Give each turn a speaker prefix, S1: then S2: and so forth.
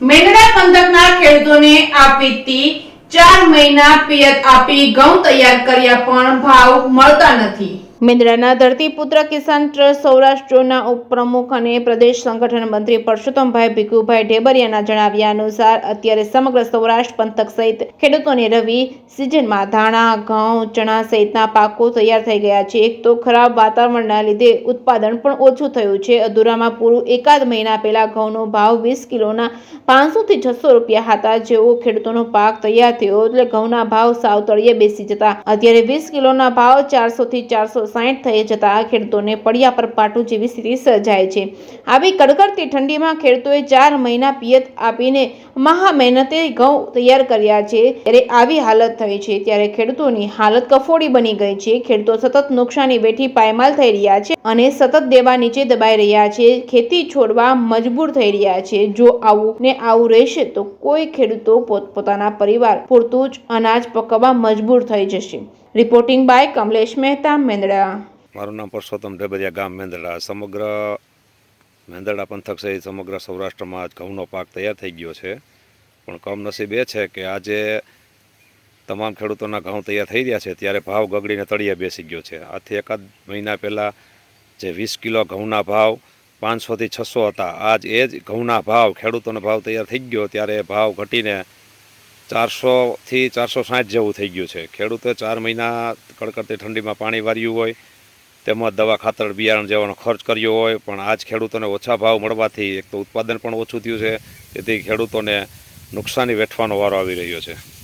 S1: મેંદડા પંથકના ખેડૂતોને આપવીતી 4 મહિના પિયત આપી ઘઉં તૈયાર કર્યા પણ ભાવ મળતા નથી। મેંદડાના ધરતીપુત્ર કિસાન ટ્રસ્ટ સૌરાષ્ટ્રના ઉપપ્રમુખ અને પ્રદેશ સંગઠન મંત્રી પરસોત્તમભાઈ ભીખુભાઈ ઢેબરિયાના જણાવ્યા અનુસાર અત્યારે સમગ્ર સૌરાષ્ટ્ર પંથક સહિત ખેડૂતોને રવિ સિઝનમાં ધાણા, ઘઉં, ચણા સહિતના પાકો તૈયાર થઈ ગયા છે। એક તો ખરાબ વાતાવરણના લીધે ઉત્પાદન પણ ઓછું થયું છે। અધૂરામાં પૂરું એકાદ મહિના પહેલા ઘઉંનો ભાવ 20 કિલોના 500 થી 600 રૂપિયા હતા। જેવો ખેડૂતોનો પાક તૈયાર થયો એટલે ઘઉંના ભાવ સાવ તળિયે બેસી જતા અત્યારે 20 કિલોના ભાવ 400 થી 460 થઈ જતા ખેડૂતોને પડ્યા પર પાટું જેવી સ્થિતિ સર્જાય છે। આવી કડકડતી ઠંડીમાં ખેડૂતોએ 4 મહિના પિયત આપીને મહા મહેનતે ઘઉં તૈયાર કર્યા છે ત્યારે આવી હાલત થઈ છે ત્યારે ખેડૂતોની હાલત કફોડી બની ગઈ છે। ખેડૂતો સતત નુકસાની વેઠી પાયમાલ થઈ રહ્યા છે અને સતત દેવા નીચે દબાઈ રહ્યા છે। ખેતી છોડવા મજબૂર થઈ રહ્યા છે। જો આવું ને આવું રહેશે તો કોઈ ખેડૂતો પોતાના પરિવાર પૂરતું જ અનાજ પકવવા મજબૂર થઈ જશે। Reporting by Kamlesh Mehta, Mendarda.
S2: મારું નામ પરસોત્તમ ઢેબરિયા, ગામ મેંદડા। સમગ્ર મેંદરડા પંથક સહિત સમગ્ર સૌરાષ્ટ્રમાં ઘઉંનો પાક તૈયાર થઈ ગયો છે, પણ કમનસીબ એ છે કે આજે તમામ ખેડૂતોના ઘઉં તૈયાર થઈ રહ્યા છે ત્યારે ભાવ ગગડીને તળિયે બેસી ગયો છે। આથી એકાદ મહિના પહેલાં જે 20 કિલો ઘઉંના ભાવ 500 થી 600 હતા, આજ એ જ ઘઉંના ભાવ ખેડૂતોનો ભાવ તૈયાર થઈ ગયો ત્યારે ભાવ ઘટીને 400 થી 460 જેવું થઈ ગયું છે। ખેડૂતોએ 4 મહિના કડકડતી ઠંડીમાં પાણી વાર્યું હોય, તેમજ દવા ખાતર બિયારણ જેવાનો ખર્ચ કર્યો હોય, પણ આજ ખેડૂતોને ઓછા ભાવ મળવાથી એક તો ઉત્પાદન પણ ઓછું થયું છે, તેથી ખેડૂતોને નુકસાની વેઠવાનો વારો આવી રહ્યો છે।